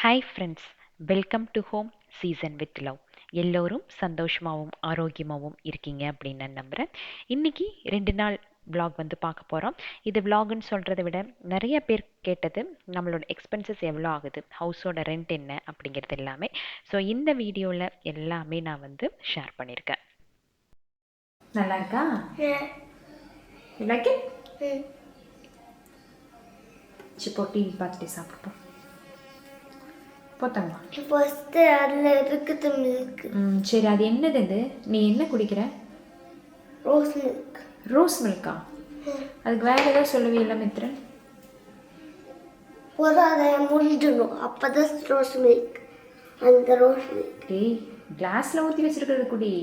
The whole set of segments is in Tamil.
Hi friends, welcome to home season with love. எல்லோரும் சந்தோஷமாகவும் ஆரோக்கியமாகவும் இருக்கீங்க அப்படின்னு நான் நம்புகிறேன். இன்றைக்கி 2 நாள் vlog வந்து பார்க்க போகிறோம். இது vlogன்னு சொல்கிறத விட நிறைய பேர் கேட்டது நம்மளோட எக்ஸ்பென்சஸ் எவ்வளோ ஆகுது, ஹவுஸோட ரெண்ட் என்ன அப்படிங்கிறது எல்லாமே. ஸோ இந்த வீடியோவில் எல்லாமே நான் வந்து ஷேர் பண்ணியிருக்கேன். நல்லா இருக்கா? Like it? இப்போ டிவி பார்த்துட்டு சாப்பிடுப்போம். போத்தாங்க ஃபர்ஸ்ட் அதில் இருக்குது மில்க். சரி, அது என்னது? இது நீ என்ன குடிக்கிற? Rose milk. ரோஸ் மில்கா? அதுக்கு வேறு ஏதாவது சொல்லுவீல்ல மித்ரன்? ஒரு அதை முடிஞ்சிடும், அப்போ தான் ரோஸ் மில்க். அந்த ரோஸ் மில்க் டேய், கிளாஸில் ஊற்றி வச்சுருக்கிறது குடி,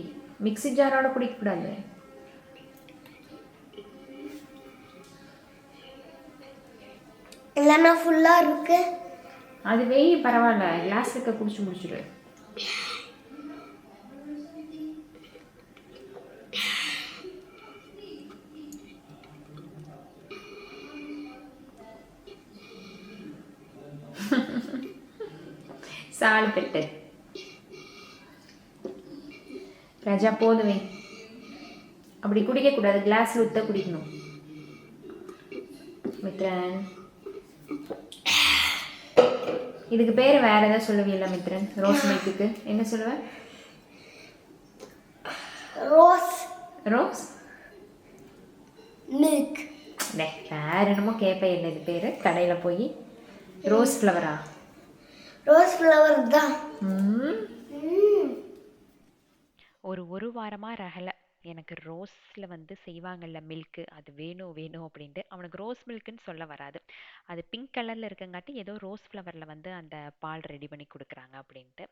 மிக்ஸி ஜாரோட குடிக்கக்கூடாது. இல்லைன்னா ஃபுல்லாக இருக்கு. அது வெய் பரவாயில்ல, கிளாஸ் இருக்க குடிச்சு முடிச்சிடு. சாலு பெட்டு ராஜா, போதுமே. அப்படி குடிக்கக்கூடாது, கிளாஸில் ஊற்ற குடிக்கணும். மித்ரன், இதுக்கு பேர் வேற ஏதாவது சொல்லுவீல்ல மித்ரன்? ரோஸ் மில்க்குக்கு என்ன சொல்லுவேன்? Rose rose milk. வேற என்னமோ கேட்பேன். என்ன இது பேர்? கடையில் போய் ரோஸ் ஃப்ளவரா? ரோஸ் ஃப்ளவர் தான். ஒரு வாரமாக ரகலை. எனக்கு ரோஸில் வந்து செய்வாங்கல்ல மில்க்கு, அது வேணும் வேணும் அப்படின்ட்டு. அவனுக்கு ரோஸ் மில்க்குன்னு சொல்ல வராது. அது பிங்க் கலரில் இருக்கங்காட்டி ஏதோ ரோஸ் ஃப்ளவரில் வந்து அந்த பால் ரெடி பண்ணி கொடுக்குறாங்க அப்படின்ட்டு.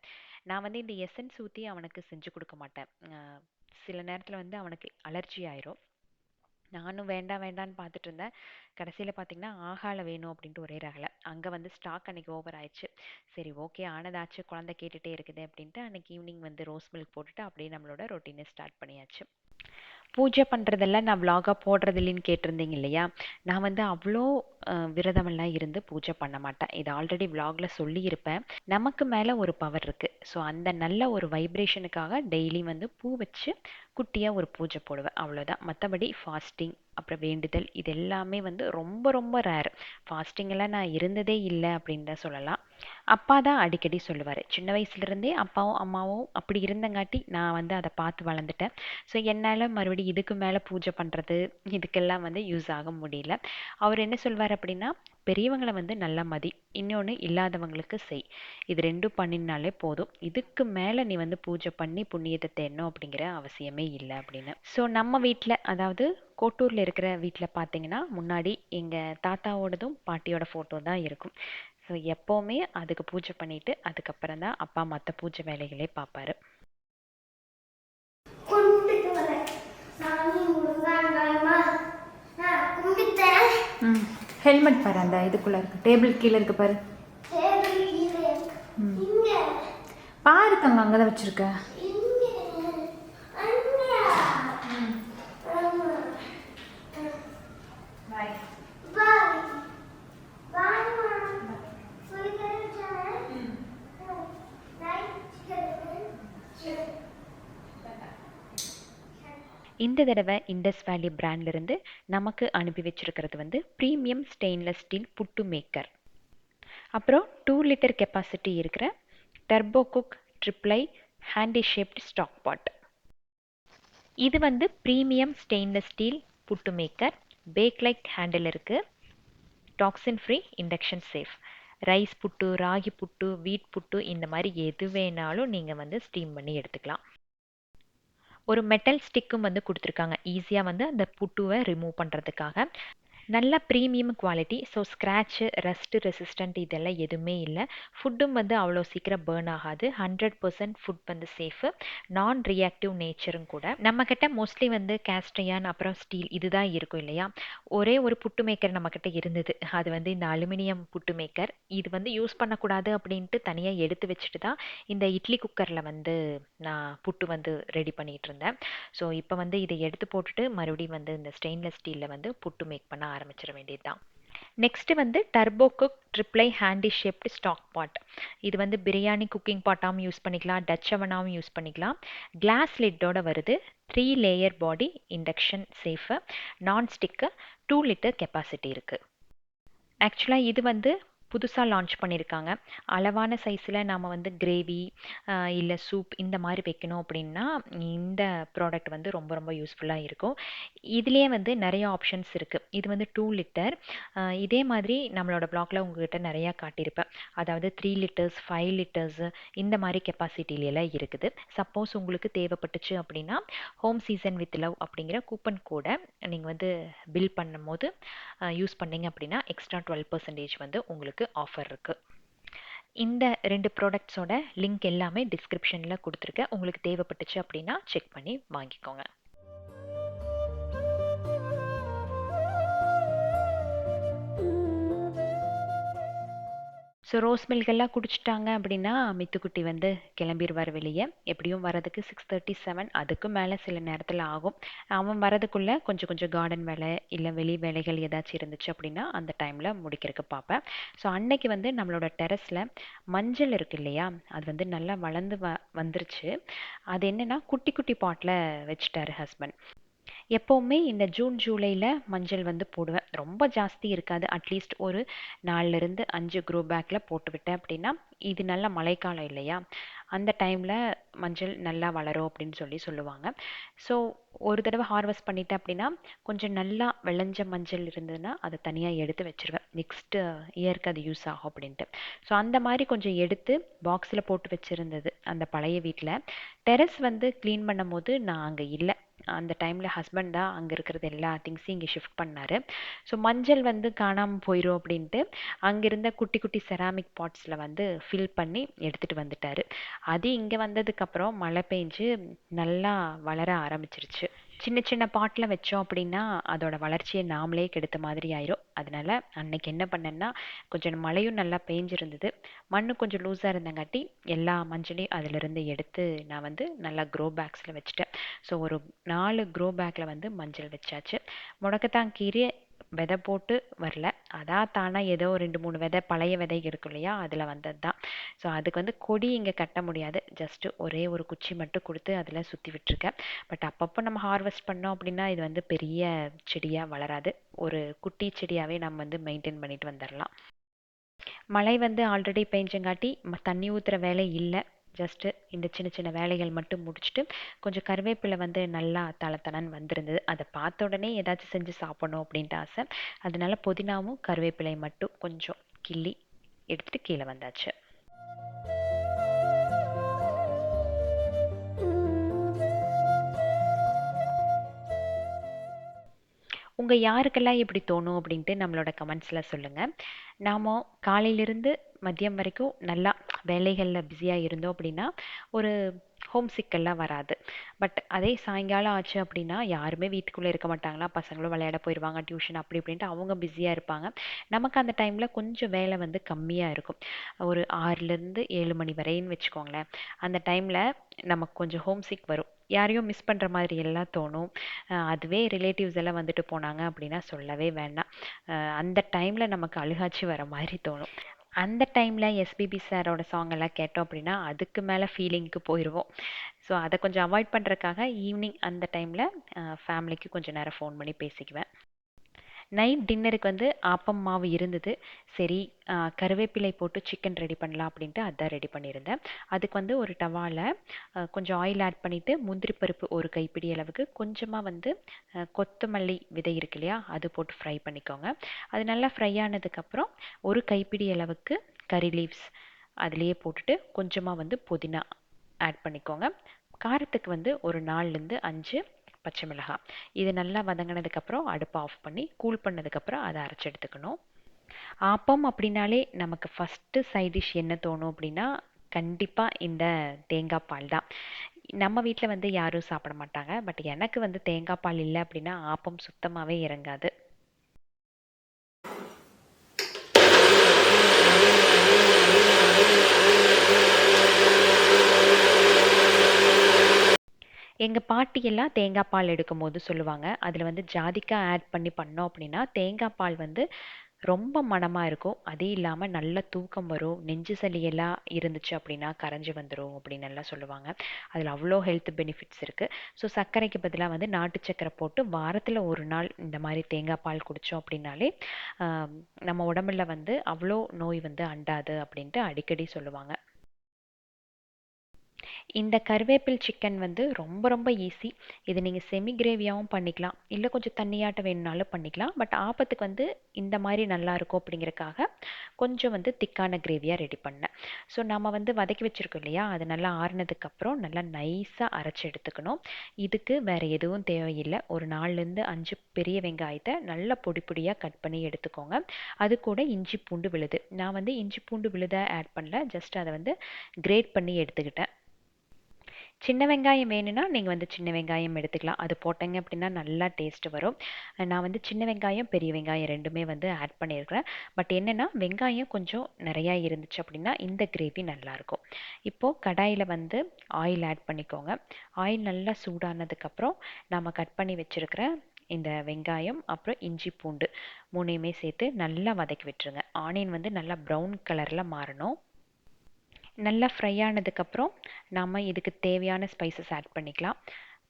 நான் வந்து இந்த எசன்ஸ் ஊற்றி அவனுக்கு செஞ்சு கொடுக்க மாட்டேன். சில நேரத்தில் வந்து அவனுக்கு அலர்ஜி ஆயிரும். நானும் வேண்டாம் வேண்டான்னு பார்த்துட்டு இருந்தேன். கடைசியில் பார்த்தீங்கன்னா ஆகால வேணும் அப்படின்ட்டு ஒரே ரகலை. அங்கே வந்து ஸ்டாக் அன்றைக்கி ஓவர் ஆயிடுச்சு. சரி, ஓகே, ஆனதாச்சு, குழந்தை கேட்டுகிட்டே இருக்குது அப்படின்ட்டு அன்றைக்கி ஈவினிங் வந்து ரோஸ் மில்க் போட்டுட்டு அப்படியே நம்மளோட ரொட்டீனை ஸ்டார்ட் பண்ணியாச்சு. பூஜை பண்ணுறதெல்லாம் நான் விலாகாக போடுறது இல்லைன்னு கேட்டிருந்தீங்க இல்லையா? நான் வந்து அவ்வளோ விரதமெல்லாம் இருந்து பூஜை பண்ண மாட்டேன். இது ஆல்ரெடி விலாகில் சொல்லியிருப்பேன். நமக்கு மேலே ஒரு பவர் இருக்குது. ஸோ அந்த நல்ல ஒரு வைப்ரேஷனுக்காக டெய்லி வந்து பூ வச்சு குட்டியாக ஒரு பூஜை போடுவேன், அவ்வளோதான். மற்றபடி ஃபாஸ்டிங் அப்புறம் வேண்டுதல் இது எல்லாமே வந்து ரொம்ப ரொம்ப ரேர். ஃபாஸ்டிங்கெல்லாம் நான் இருந்ததே இல்லை அப்படின்னு தான் சொல்லலாம். அப்பா தான் அடிக்கடி சொல்லுவார். சின்ன வயசுலேருந்தே அப்பாவும் அம்மாவும் அப்படி இருந்தங்காட்டி நான் வந்து அதை பார்த்து வளர்ந்துட்டேன். ஸோ என்னால் மறுபடியும் இதுக்கு மேலே பூஜை பண்ணுறது இதுக்கெல்லாம் வந்து யூஸ் ஆக முடியல. அவர் என்ன சொல்வார் அப்படின்னா, பெரியவங்களை வந்து நல்லா மதி, இன்னொன்று இல்லாதவங்களுக்கு செய், இது ரெண்டும் பண்ணினாலே போதும். இதுக்கு மேலே நீ வந்து பூஜை பண்ணி புண்ணியத்தை தேடணும் அப்படிங்கிற அவசியமே இல்லை அப்படின்னு. ஸோ நம்ம வீட்டில், அதாவது கோட்டூரில் இருக்கிற வீட்டில் பார்த்தீங்கன்னா முன்னாடி எங்கள் தாத்தாவோடதும் பாட்டியோட ஃபோட்டோ தான் இருக்கும். ஸோ எப்போவுமே அதுக்கு பூஜை பண்ணிவிட்டு அதுக்கப்புறம் தான் அப்பா மற்ற பூஜை வேலைகளே பார்ப்பாரு. ஹெல்மெட் பாரு, அந்த இதுக்குள்ளே இருக்கு, டேபிள் கீழே இருக்கு பாரு. பாருக்கங்க, அங்கே தான் வச்சுருக்க. இந்த தடவை இண்டஸ் வேலி பிராண்ட்லேருந்து நமக்கு அனுப்பி வச்சிருக்கிறது வந்து premium stainless steel puttu maker. அப்புறம் 2 லிட்டர் கெப்பாசிட்டி இருக்கிற turbo cook triply handy shaped stock pot. இது வந்து premium stainless steel puttu maker. Bakelite handle இருக்குது. Toxin free, induction safe. Rice puttu, ragi puttu, wheat puttu இந்த மாதிரி எது வேணாலும் நீங்கள் வந்து ஸ்டீம் பண்ணி எடுத்துக்கலாம். ஒரு மெட்டல் ஸ்டிக்கும் வந்து கொடுத்துருக்காங்க, ஈஸியாக வந்து அந்த புட்டுவை ரிமூவ் பண்ணுறதுக்காக. நல்ல premium quality. So scratch, rust resistant இதெல்லாம் எதுவுமே இல்லை. ஃபுட்டும் வந்து அவ்வளோ சீக்கிரம் பேர்ன் ஆகாது. 100% ஃபுட் வந்து சேஃபு, நான் ரியாக்டிவ் நேச்சரும் கூட. நம்மக்கிட்ட மோஸ்ட்லி வந்து கேஸ்ட்ரையான் அப்புறம் ஸ்டீல் இதுதான் இருக்கும் இல்லையா? ஒரே ஒரு புட்டு மேக்கர் நம்மக்கிட்ட இருந்தது, அது வந்து இந்த அலுமினியம் புட்டு மேக்கர். இது வந்து யூஸ் பண்ணக்கூடாது அப்படின்ட்டு தனியாக எடுத்து வச்சுட்டு தான் இந்த இட்லி குக்கரில் வந்து நான் புட்டு வந்து ரெடி பண்ணிகிட்டு இருந்தேன். ஸோ இப்போ வந்து இதை எடுத்து போட்டுட்டு மறுபடியும் வந்து இந்த ஸ்டெயின்லெஸ் ஸ்டீலில் வந்து புட்டு மேக் பண்ண ஆரம்பிச்சிட வேண்டியது தான். நெக்ஸ்ட் வந்து turbo cook triply handy shaped stock pot. இது வந்து பிரியாணி குக்கிங் பாட்டாகவும் யூஸ் பண்ணிக்கலாம், டச் அவனாகவும் யூஸ் பண்ணிக்கலாம். கிளாஸ் லிட்டோட வருது. 3 layer body, induction safe, nonstick, 2 litre capacity இருக்குது. ஆக்சுவலாக இது வந்து புதுசாக லான்ச் பண்ணியிருக்காங்க. அளவான சைஸில் நாம் வந்து கிரேவி இல்லை சூப் இந்த மாதிரி வைக்கணும் அப்படின்னா இந்த ப்ராடக்ட் வந்து ரொம்ப ரொம்ப யூஸ்ஃபுல்லாக இருக்கும். இதுலேயே வந்து நிறைய ஆப்ஷன்ஸ் இருக்குது. இது வந்து 2 லிட்டர். இதே மாதிரி நம்மளோட பிளாக்ல உங்ககிட்ட நிறையா காட்டியிருப்பேன். அதாவது 3 லிட்டர்ஸ், 5 லிட்டர்ஸ் இந்த மாதிரி கெப்பாசிட்டியிலலாம் இருக்குது. சப்போஸ் உங்களுக்கு தேவைப்பட்டுச்சு அப்படின்னா ஹோம் சீசன் வித் லவ் அப்படிங்கிற கூப்பன் கோடை நீங்கள் வந்து பில் பண்ணும்போது யூஸ் பண்ணீங்க அப்படின்னா எக்ஸ்ட்ரா 12% வந்து உங்களுக்கு ஆஃபர் இருக்குது. இந்த 2 ப்ராடக்ட்ஸோட லிங்க் எல்லாமே டிஸ்கிரிப்ஷனில் கொடுத்துருக்கேன். உங்களுக்கு தேவைப்பட்டுச்சு அப்படின்னா செக் பண்ணி வாங்கிக்கோங்க. ஸோ ரோஸ் மில்க் எல்லாம் குடிச்சிட்டாங்க அப்படின்னா மித்துக்குட்டி வந்து கிளம்பிடுவார் வெளியே. எப்படியும் வரதுக்கு 6:37, அதுக்கு மேலே சில நேரத்தில் ஆகும். அவன் வரதுக்குள்ளே கொஞ்சம் கொஞ்சம் கார்டன் வேலை இல்லை வெளி வேலைகள் ஏதாச்சும் இருந்துச்சு அப்படின்னா அந்த டைமில் முடிக்கிறதுக்கு பார்ப்பேன். ஸோ அன்னைக்கு வந்து நம்மளோட டெரஸில் மஞ்சள் இருக்கு இல்லையா, அது வந்து நல்லா வளர்ந்து வந்துருச்சு. அது என்னென்னா குட்டி குட்டி பாட்டில் வச்சுட்டாரு ஹஸ்பண்ட். எப்போவுமே இந்த ஜூன் ஜூலையில் மஞ்சள் வந்து போடுவேன். ரொம்ப ஜாஸ்தி இருக்காது. அட்லீஸ்ட் ஒரு 4-5 க்ரோ பேக்கில் போட்டு விட்டேன் அப்படின்னா, இது நல்ல மழைக்காலம் இல்லையா, அந்த டைமில் மஞ்சள் நல்லா வளரும் அப்படின்னு சொல்லுவாங்க. ஸோ ஒரு தடவை ஹார்வெஸ்ட் பண்ணிட்டேன் அப்படின்னா கொஞ்சம் நல்லா விளைஞ்ச மஞ்சள் இருந்ததுன்னா அதை தனியாக எடுத்து வச்சுருவேன். நெக்ஸ்ட் இயருக்கு அது யூஸ் ஆகும் அப்படின்ட்டு. ஸோ அந்த மாதிரி கொஞ்சம் எடுத்து பாக்ஸில் போட்டு வச்சுருந்தது அந்த பழைய வீட்டில். டெரஸ் வந்து க்ளீன் பண்ணும் போது நான் அங்கே இல்லை. அந்த டைமில் ஹஸ்பண்ட் தான் அங்கே இருக்கிறது எல்லா திங்ஸையும் இங்கே ஷிஃப்ட் பண்ணார். ஸோ மஞ்சள் வந்து காணாமல் போயிடும் அப்படின்ட்டு அங்கிருந்த குட்டி குட்டி செராமிக் பாட்ஸில் வந்து ஃபில் பண்ணி எடுத்துகிட்டு வந்துட்டார். அது இங்கே வந்ததுக்கப்புறம் மழை பெஞ்சு நல்லா வளர ஆரம்பிச்சிருச்சு. சின்ன சின்ன பாட்டில் வச்சோம் அப்படின்னா அதோட வளர்ச்சியை நாமளே கெடுத்த மாதிரி ஆயிரும். அதனால அன்னைக்கு என்ன பண்ணேன்னா, கொஞ்சம் மழையும் நல்லா பெஞ்சிருந்தது, மண்ணு கொஞ்சம் லூஸாக இருந்தங்காட்டி எல்லா மஞ்சளையும் அதிலிருந்து எடுத்து நான் வந்து நல்லா க்ரோ பேக்ஸில் வச்சுட்டேன். ஸோ ஒரு 4 க்ரோ பேக்கில் வந்து மஞ்சள் வச்சாச்சு. முடக்கத்தான் கீரை விதை போட்டு வரல, அதான் தானாக ஏதோ 2-3 விதை பழைய விதை இருக்கும் இல்லையா, அதில் வந்தது தான். ஸோ அதுக்கு வந்து கொடி இங்கே கட்ட முடியாது, ஜஸ்ட்டு ஒரே ஒரு குச்சி மட்டும் கொடுத்து அதில் சுற்றி விட்டுருக்கேன். பட் அப்பப்போ நம்ம ஹார்வெஸ்ட் பண்ணோம் அப்படின்னா இது வந்து பெரிய செடியாக வளராது. ஒரு குட்டி செடியாகவே நம்ம வந்து மெயின்டைன் பண்ணிட்டு வந்துடலாம். மழை வந்து ஆல்ரெடி பெஞ்சங்காட்டி தண்ணி ஊற்றுற வேலை இல்லை. ஜஸ்ட்டு இந்த சின்ன சின்ன வேலைகள் மட்டும் முடிச்சுட்டு கொஞ்சம் கருவேப்பிலை வந்து நல்லா தளத்தனன்னு வந்திருந்தது. அதை பார்த்த உடனே ஏதாச்சும் செஞ்சு சாப்பிடணும் அப்படின்ட்டு ஆசை. அதனால புதினாவும் கருவேப்பிலை மட்டும் கொஞ்சம் கிள்ளி எடுத்துகிட்டு கீழே வந்தாச்சு. உங்கள் யாருக்கெல்லாம் இப்படி தோணும் அப்படின்ட்டு நம்மளோட கமெண்ட்ஸில் சொல்லுங்கள். நாம் காலையிலிருந்து மதியம் வரைக்கும் நல்லா வேலைகளில் பிஸியாக இருந்தோம் அப்படின்னா ஒரு ஹோம் சிக்கெல்லாம் வராது. பட் அதே சாயங்காலம் ஆச்சு அப்படின்னா யாருமே வீட்டுக்குள்ளே இருக்க மாட்டாங்களா, பசங்களும் விளையாட போயிடுவாங்க, டியூஷன் அப்படி இப்படின்ட்டு அவங்க பிஸியாக இருப்பாங்க. நமக்கு அந்த டைமில் கொஞ்சம் வேலை வந்து கம்மியாக இருக்கும். ஒரு 6-7 மணி வரைன்னு வச்சுக்கோங்களேன். அந்த டைமில் நமக்கு கொஞ்சம் ஹோம் சிக் வரும், யாரையும் மிஸ் பண்ணுற மாதிரி எல்லாம் தோணும். அதுவே ரிலேட்டிவ்ஸ் எல்லாம் வந்துட்டு போனாங்க அப்படின்னா சொல்லவே வேண்டாம். அந்த டைமில் நமக்கு அழுகாச்சி வர மாதிரி தோணும். அந்த டைமில் எஸ்பிபி சாரோட சாங் எல்லாம் கேட்டோம் அப்படின்னா அதுக்கு மேலே ஃபீலிங்க்கு போயிடுவோம். ஸோ அதை கொஞ்சம் அவாய்ட் பண்ணுறதுக்காக ஈவினிங் அந்த டைமில் ஃபேமிலிக்கு கொஞ்சம் நேரம் ஃபோன் பண்ணி பேசிக்குவேன். நைட் டின்னருக்கு வந்து ஆப்பம் மாவு இருந்தது. சரி, கருவேப்பிலை போட்டு சிக்கன் ரெடி பண்ணலாம் அப்படின்ட்டு அதான் ரெடி பண்ணியிருந்தேன். அதுக்கு வந்து ஒரு டவாவில் கொஞ்சம் ஆயில் ஆட் பண்ணிவிட்டு முந்திரி பருப்பு ஒரு கைப்பிடி அளவுக்கு, கொஞ்சமாக வந்து கொத்தமல்லி விதை இருக்கு இல்லையா, அது போட்டு ஃப்ரை பண்ணிக்கோங்க. அது நல்லா ஃப்ரை ஆனதுக்கப்புறம் ஒரு கைப்பிடி அளவுக்கு கறி லீவ்ஸ் அதுலேயே போட்டுட்டு கொஞ்சமாக வந்து புதினா ஆட் பண்ணிக்கோங்க. காரத்துக்கு வந்து ஒரு 4-5 பச்சை மிளகாய். இது நல்லா வதங்கினதுக்கப்புறம் அடுப்பை ஆஃப் பண்ணி கூல் பண்ணதுக்கப்புறம் அதை அரைச்சி எடுத்துக்கணும். ஆப்பம் அப்படின்னாலே நமக்கு ஃபஸ்ட்டு சைட் டிஷ் என்ன தோணும் அப்படின்னா கண்டிப்பாக இந்த தேங்காய் பால் தான். நம்ம வீட்டில் வந்து யாரும் சாப்பிட மாட்டாங்க. பட் எனக்கு வந்து தேங்காய் பால் இல்லை அப்படின்னா ஆப்பம் சுத்தமாகவே இறங்காது. எங்கள் பாட்டியெல்லாம் தேங்காய் பால் எடுக்கும்போது சொல்லுவாங்க, அதில் வந்து ஜாதிக்காய் ஆட் பண்ணி பண்ணோம் அப்படின்னா தேங்காய் பால் வந்து ரொம்ப மணமாக இருக்கும். அதே இல்லாமல் நல்ல தூக்கம் வரும். நெஞ்சு சளியெல்லாம் இருந்துச்சு அப்படின்னா கரைஞ்சி வந்துடும் அப்படின்னு எல்லாம் சொல்லுவாங்க. அதில் அவ்வளோ ஹெல்த் பெனிஃபிட்ஸ் இருக்குது. ஸோ சர்க்கரைக்கு பதிலாக வந்து நாட்டு சர்க்கரை போட்டு வாரத்தில் ஒரு நாள் இந்த மாதிரி தேங்காய் பால் குடித்தோம் அப்படின்னாலே நம்ம உடம்புல வந்து அவ்வளோ நோய் வந்து அண்டாது அப்படின்ட்டு அடிக்கடி சொல்லுவாங்க. இந்த கருவேப்பில் சிக்கன் வந்து ரொம்ப ரொம்ப ஈஸி. இது நீங்கள் செமி கிரேவியாகவும் பண்ணிக்கலாம், இல்லை கொஞ்சம் தண்ணியாட்ட வேணும்னாலும் பண்ணிக்கலாம். பட் ஆப்பத்துக்கு வந்து இந்த மாதிரி நல்லா இருக்கும் அப்படிங்கிறக்காக கொஞ்சம் வந்து திக்கான கிரேவியாக ரெடி பண்ணேன். ஸோ நம்ம வந்து வதக்கி வச்சுருக்கோம் இல்லையா, அது நல்லா ஆறுனதுக்கப்புறம் நல்லா நைஸாக அரைச்சி எடுத்துக்கணும். இதுக்கு வேறு எதுவும் தேவையில்லை. ஒரு 4-5 பெரிய வெங்காயத்தை நல்லா பொடி பொடியாக கட் பண்ணி எடுத்துக்கோங்க. அது கூட இஞ்சி பூண்டு விழுது. நான் வந்து இஞ்சி பூண்டு விழுதை ஆட் பண்ணல, ஜஸ்ட் அதை வந்து கிரேட் பண்ணி எடுத்துக்கிட்டேன். சின்ன வெங்காயம் வேணும்னா நீங்கள் வந்து சின்ன வெங்காயம் எடுத்துக்கலாம். அது போட்டீங்க அப்படின்னா நல்லா டேஸ்ட் வரும். நான் வந்து சின்ன வெங்காயம் பெரிய வெங்காயம் ரெண்டுமே வந்து ஆட் பண்ணியிருக்கிறேன். பட் என்னென்னா வெங்காயம் கொஞ்சம் நிறையா இருந்துச்சு அப்படின்னா இந்த கிரேவி நல்லாயிருக்கும். இப்போது கடாயில் வந்து ஆயில் ஆட் பண்ணிக்கோங்க. ஆயில் நல்லா சூடானதுக்கப்புறம் நம்ம கட் பண்ணி வச்சுருக்கிற இந்த வெங்காயம் அப்புறம் இஞ்சி பூண்டு மூணையுமே சேர்த்து நல்லா வதக்கி விட்டுருங்க. ஆனியன் வந்து நல்லா ப்ரௌன் கலரில் மாறணும். நல்லா ஃப்ரை ஆனதுக்கப்புறம் நம்ம இதுக்கு தேவையான ஸ்பைசஸ் ஆட் பண்ணிக்கலாம்.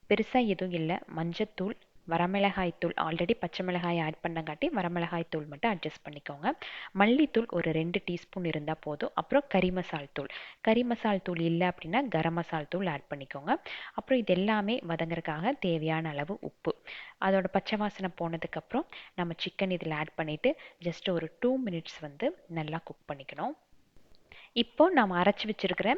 பெருசாக எதுவும் இல்லை. மஞ்சத்தூள், வரமிளகாய் தூள், ஆல்ரெடி பச்சை மிளகாய் ஆட் பண்ணங்காட்டி வரமிளகாய் தூள் மட்டும் அட்ஜஸ்ட் பண்ணிக்கோங்க. மல்லித்தூள் ஒரு 2 டீஸ்பூன் இருந்தால் போதும். அப்புறம் கறி மசால் தூள், கறி மசால் தூள் இல்லை அப்படின்னா கரம் மசால் தூள் ஆட் பண்ணிக்கோங்க. அப்புறம் இது எல்லாமே வதங்குறதுக்காக தேவையான அளவு உப்பு. அதோட பச்சை வாசனை போனதுக்கப்புறம் நம்ம சிக்கன் இதில் ஆட் பண்ணிவிட்டு ஜஸ்ட் ஒரு 2 மினிட்ஸ் வந்து நல்லா குக் பண்ணிக்கணும். இப்போ நாம் அரைச்சி வச்சிருக்கிற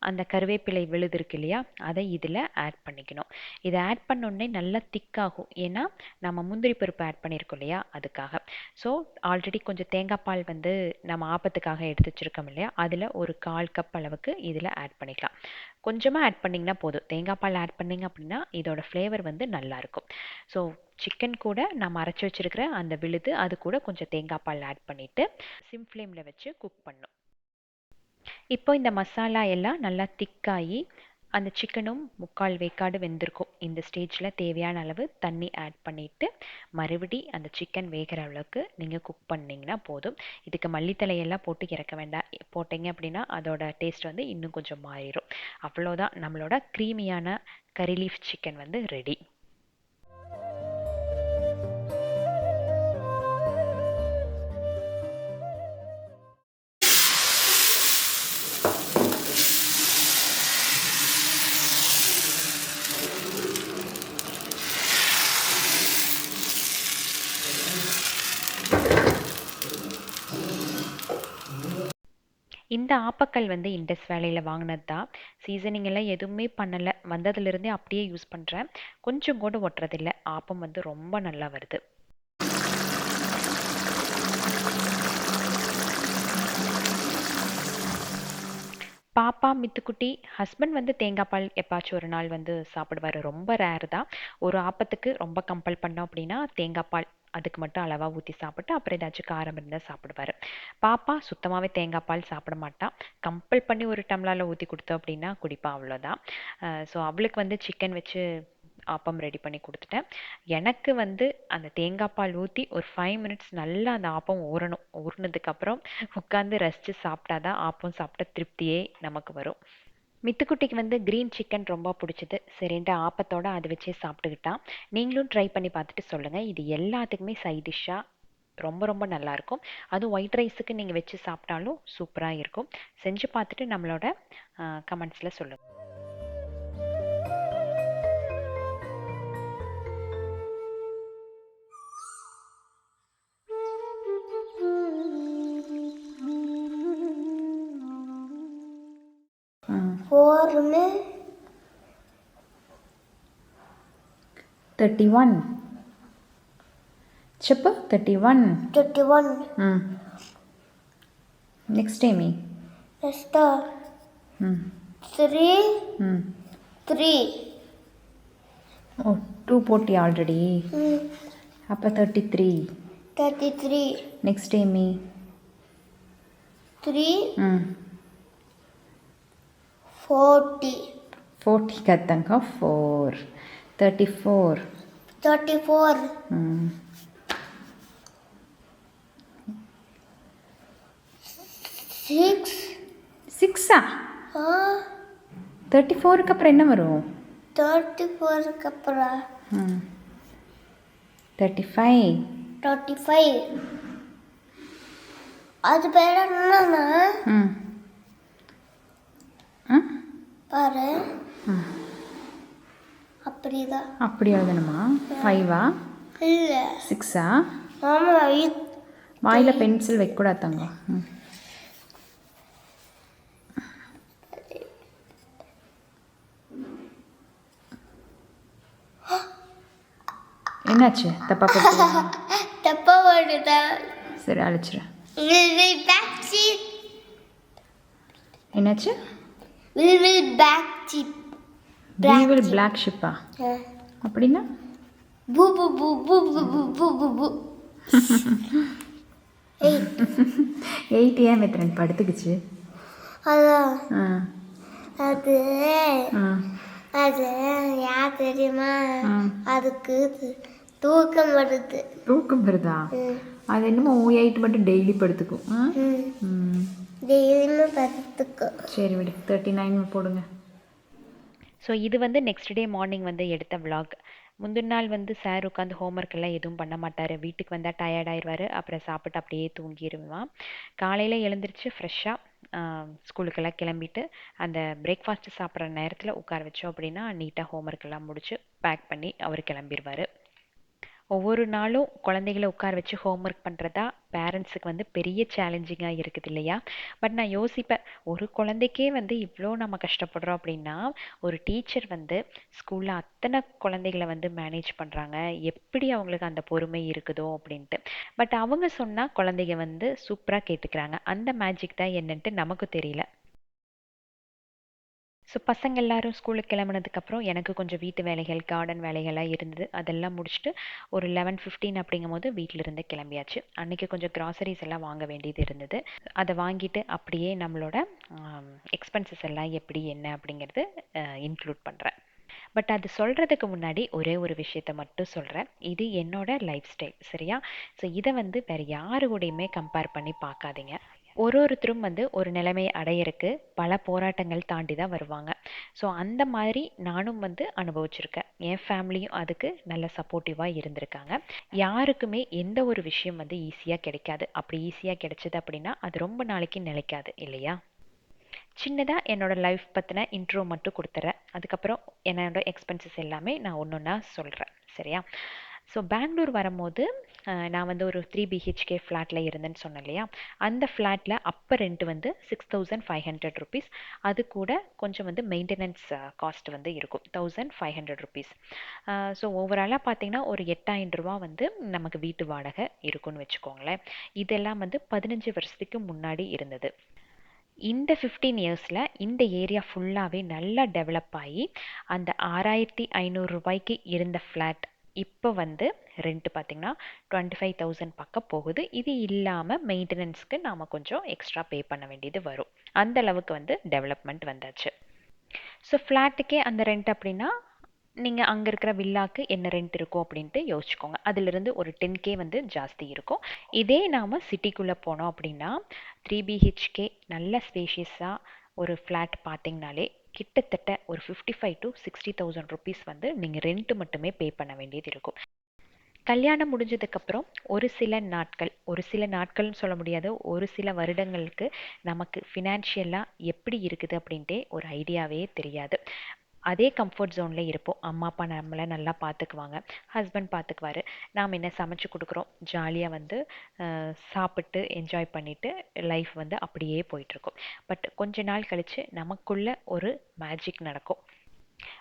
அந்த கருவேப்பிலை விழுது இருக்கு இல்லையா, அதை இதில் ஆட் பண்ணிக்கணும். இதை ஆட் பண்ணோடனே நல்லா திக்காகும். ஏன்னா நம்ம முந்திரி பருப்பு ஆட் பண்ணியிருக்கோம் இல்லையா, அதுக்காக. ஸோ ஆல்ரெடி கொஞ்சம் தேங்காய் பால் வந்து நம்ம ஆப்பத்துக்காக எடுத்து வச்சுருக்கோம் இல்லையா, அதில் ஒரு 1/4 கப் அளவுக்கு இதில் ஆட் பண்ணிக்கலாம். கொஞ்சமாக ஆட் பண்ணிங்கன்னா போதும். தேங்காய் பால் ஆட் பண்ணிங்க அப்படின்னா இதோட ஃப்ளேவர் வந்து நல்லாயிருக்கும். ஸோ சிக்கன் கூட நம்ம அரைச்சி வச்சுருக்கிற அந்த விழுது அது கூட கொஞ்சம் தேங்காய் பால் ஆட் பண்ணிவிட்டு சிம் ஃப்ளேமில் வச்சு குக் பண்ணும். இப்போ இந்த மசாலா எல்லாம் நல்லா திக்காகி அந்த சிக்கனும் 3/4 வேக்காடு வெந்திருக்கும். இந்த ஸ்டேஜில் தேவையான அளவு தண்ணி ஆட் பண்ணிவிட்டு மறுபடி அந்த சிக்கன் வேகிற அளவுக்கு நீங்கள் குக் பண்ணிங்கன்னா போதும். இதுக்கு மல்லித்தலையெல்லாம் போட்டு இறக்க வேண்டாம். போட்டிங்க அப்படின்னா அதோட டேஸ்ட் வந்து இன்னும் கொஞ்சம் மாறிடும். அவ்வளோதான், நம்மளோட க்ரீமியான கறி லீஃப் சிக்கன் வந்து ரெடி. இந்த ஆப்பக்கல் வந்து இண்டஸ் வேலையில் வாங்கினது தான். சீசனிங் எல்லாம் எதுவுமே பண்ணலை, வந்ததுலேருந்தே அப்படியே யூஸ் பண்ணுறேன். கொஞ்சம் கூட ஒட்டுறதில்லை. ஆப்பம் வந்து ரொம்ப நல்லா வருது. பாப்பா, மித்துக்குட்டி, ஹஸ்பண்ட் வந்து தேங்காய் பால் எப்பாச்சும் ஒரு நாள் வந்து சாப்பிடுவார். ரொம்ப ரேர் தான். ஒரு ஆப்பத்துக்கு ரொம்ப கம்பல் பண்ணோம் அப்படின்னா தேங்காய் பால் அதுக்கு மட்டும் அளவாக ஊற்றி சாப்பிட்டு அப்புறம் ஏதாச்சும் காரம் இருந்தால் சாப்பிடுவார். பாப்பா சுத்தமாகவே தேங்காய் பால் சாப்பிட மாட்டான். கம்பல் பண்ணி ஒரு டம்ளரில் ஊற்றி கொடுத்தோம் அப்படின்னா குடிப்பா, அவ்வளோதான். ஸோ அவளுக்கு வந்து சிக்கன் வச்சு ஆப்பம் ரெடி பண்ணி கொடுத்துட்டேன். எனக்கு வந்து அந்த தேங்காய் பால் ஊற்றி ஒரு 5 மினிட்ஸ் நல்லா அந்த ஆப்பம் ஊறணும். ஊறினதுக்கப்புறம் உட்காந்து ரசித்து சாப்பிட்டாதான் ஆப்பம் சாப்பிட்ட திருப்தியே நமக்கு வரும். மித்துக்குட்டிக்கு வந்து க்ரீன் சிக்கன் ரொம்ப பிடிச்சது. சரின்ட்டு ஆப்பத்தோடு அதை வச்சே சாப்பிட்டுக்கிட்டான். நீங்களும் ட்ரை பண்ணி பார்த்துட்டு சொல்லுங்கள். இது எல்லாத்துக்குமே சைட் டிஷ்ஷாக ரொம்ப ரொம்ப நல்லாயிருக்கும். அதுவும் ஒயிட் ரைஸுக்கு நீங்கள் வச்சு சாப்பிட்டாலும் சூப்பராக இருக்கும். செஞ்சு பார்த்துட்டு நம்மளோட கமெண்ட்ஸில் சொல்லுங்கள். फोर में 31 చెప్పు 31 31 నెక్స్ట్ ఏమి Esther 3 3 ఓ 2 పోటీ ఆల్రెడీ అప్ప 33 33 నెక్స్ట్ ఏమి 3 40 40 కదంక 4 34 34 6. 6ஆ? 34க்கு அப்புறம் என்ன வரும்? 34க்கு அப்புறம் 35. 35. அது பேர் என்னன்னா ம் ஆ பாரு அப்படிதான். அப்படி எழுதணுமா? 5ஆ? இல்லை 6ஆ? ஆமாம். வாயில் பென்சில் வைக்கக்கூடாது தங்கம். என்னாச்சு? தப்பா போட்டு தப்பா வருதா? சரி அழைச்சிரு. பேக் என்னாச்சு? பேக் சீப். வீவில் பிளாக் ஷிப்பா? அப்படின்னா பூ பூ பூ பூ பூ பூ பூ பூ பூ. 8 ஏன் மெத்தனன் படுத்துக்குச்சு? அதான் ஆ அது ஆ அது யார் தெரியுமா? ஆ. அதுக்கு தூக்கம் வருது. தூக்கம் வருதா? அது என்னமோ 8 மட்டும் டெய்லி படுத்துக்கும். டெய்லியுமே படுத்துக்கும். சரி விடு, 39 போடுங்க. ஸோ இது வந்து நெக்ஸ்ட் டே மார்னிங் வந்து எடுத்த vlog. முந்தின நாள் வந்து சார் உட்காந்து ஹோம்ஒர்க் எல்லாம் எதுவும் பண்ண மாட்டார். வீட்டுக்கு வந்தால் டயர்ட் ஆயிடுவார். அப்புறம் சாப்பிட்டு அப்படியே தூங்கிடுவான். காலையில் எழுந்திரிச்சு ஃப்ரெஷ்ஷாக ஸ்கூலுக்கெல்லாம் கிளம்பிட்டு அந்த பிரேக்ஃபாஸ்ட்டு சாப்பிட்ற நேரத்தில் உட்கார வச்சோம் அப்படின்னா நீட்டாக ஹோம்ஒர்க் எல்லாம் முடிச்சு பேக் பண்ணி அவர் கிளம்பிடுவார். ஒவ்வொரு நாளும் குழந்தைகளை உட்கார வச்சு ஹோம்ஒர்க் பண்ணுறதா பேரண்ட்ஸுக்கு வந்து பெரிய சேலஞ்சிங்காக இருக்குது இல்லையா? பட் நான் யோசிப்பேன், ஒரு குழந்தைக்கே வந்து இவ்வளோ நம்ம கஷ்டப்படுறோம் அப்படின்னா ஒரு டீச்சர் வந்து ஸ்கூலில் அத்தனை குழந்தைகளை வந்து மேனேஜ் பண்ணுறாங்க, எப்படி அவங்களுக்கு அந்த பொறுமை இருக்குதோ அப்படின்ட்டு. பட் அவங்க சொன்னால் குழந்தைங்க வந்து சூப்பராக கேட்டுக்கிறாங்க. அந்த மேஜிக் தான் என்னன்ட்டு நமக்கு தெரியல. ஸோ பசங்க எல்லாரும் ஸ்கூலுக்கு கிளம்புனதுக்கப்புறம் எனக்கு கொஞ்சம் வீட்டு வேலைகள், கார்டன் வேலைகள்லாம் இருந்தது. அதெல்லாம் முடிச்சுட்டு ஒரு 11:15 அப்படிங்கும்போது வீட்டிலிருந்து கிளம்பியாச்சு. அன்றைக்கி கொஞ்சம் கிராசரிஸ் எல்லாம் வாங்க வேண்டியது இருந்தது. அதை வாங்கிட்டு அப்படியே நம்மளோட எக்ஸ்பென்சஸ் எல்லாம் எப்படி என்ன அப்படிங்கிறது இன்க்ளூட் பண்ணுறேன். பட் அது சொல்கிறதுக்கு முன்னாடி ஒரே ஒரு விஷயத்த மட்டும் சொல்கிறேன். இது என்னோட லைஃப் ஸ்டைல், சரியா? ஸோ இதை வந்து வேறு யாரு கூடயுமே கம்பேர் பண்ணி பார்க்காதீங்க. ஒருத்தரும் வந்து ஒரு நிலைமை அடையிறக்கு பல போராட்டங்கள் தாண்டி தான் வருவாங்க. ஸோ அந்த மாதிரி நானும் வந்து அனுபவிச்சிருக்கேன். என் ஃபேமிலியும் அதுக்கு நல்ல சப்போர்ட்டிவாக இருந்திருக்காங்க. யாருக்குமே எந்த ஒரு விஷயம் வந்து ஈஸியாக கிடைக்காது. அப்படி ஈஸியாக கிடைச்சது அப்படின்னா அது ரொம்ப நாளைக்கு நிலைக்காது இல்லையா? சின்னதாக என்னோட லைஃப் பற்றின இன்ட்ரோ மட்டும் கொடுத்துட்றேன். அதுக்கப்புறம் என்னோட எக்ஸ்பென்சஸ் எல்லாமே நான் ஒன்று ஒன்றா சொல்கிறேன், சரியா? ஸோ பெங்களூர் வரும்போது நான் வந்து ஒரு 3 BHK ஃப்ளாட்டில் இருந்தேன்னு சொன்னேன் இல்லையா? அந்த ஃப்ளாட்டில் அப்போ ரெண்ட் வந்து 6500 ருபீஸ். அது கூட கொஞ்சம் வந்து மெயின்டெனன்ஸ் காஸ்ட் வந்து இருக்கும் 1500 ருபீஸ். ஸோ ஓவராலாக பார்த்தீங்கன்னா ஒரு 8000 ரூபா வந்து நமக்கு வீட்டு வாடகை இருக்குன்னு வச்சுக்கோங்களேன். இதெல்லாம் வந்து 15 வருஷத்துக்கு முன்னாடி இருந்தது. இந்த 15 இயர்ஸில் இந்த ஏரியா ஃபுல்லாகவே நல்லா டெவலப் ஆகி அந்த 6500 ரூபாய்க்கு இருந்த ஃப்ளாட் இப்போ வந்து ரெண்ட் பார்த்திங்கன்னா 25,000 பக்கம் போகுது. இது இல்லாமல் மெயின்டெனன்ஸ்க்கு நாம் கொஞ்சம் எக்ஸ்ட்ரா பே பண்ண வேண்டியது வரும். அந்த அளவுக்கு வந்து டெவலப்மெண்ட் வந்தாச்சு. ஸோ ஃப்ளாட்டுக்கே அந்த ரெண்ட் அப்படின்னா நீங்கள் அங்கே இருக்கிற வில்லாக்கு என்ன ரெண்ட் இருக்கும் அப்படின்ட்டு யோசிச்சுக்கோங்க. அதிலிருந்து ஒரு 10K வந்து ஜாஸ்தி இருக்கும். இதே நாம் சிட்டிக்குள்ளே போனோம் அப்படின்னா 3 BHK நல்ல ஸ்பேஷியஸாக ஒரு ஃப்ளாட் பார்த்தீங்கனாலே கிட்டத்தட்ட ஒரு 55,000 to 60,000 ருபீஸ் வந்து நீங்கள் ரெண்ட்டு மட்டுமே பே பண்ண வேண்டியது இருக்கும். கல்யாணம் முடிஞ்சதுக்கப்புறம் ஒரு சில நாட்கள்னு சொல்ல முடியாது, ஒரு சில வருடங்களுக்கு நமக்கு ஃபினான்ஷியலாக எப்படி இருக்குது அப்படின்ட்டே ஒரு ஐடியாவே தெரியாது. அதே கம்ஃபர்ட் ஜோனில் இருப்போம். அம்மா அப்பா நம்மளை நல்லா பார்த்துக்குவாங்க, ஹஸ்பண்ட் பார்த்துக்குவாரு, நாம் என்ன சமைச்சு கொடுக்குறோம், ஜாலியாக வந்து சாப்பிட்டு என்ஜாய் பண்ணிவிட்டு லைஃப் வந்து அப்படியே போயிட்டுருக்கும். பட் கொஞ்ச நாள் கழித்து நமக்குள்ள ஒரு மேஜிக் நடக்கும்.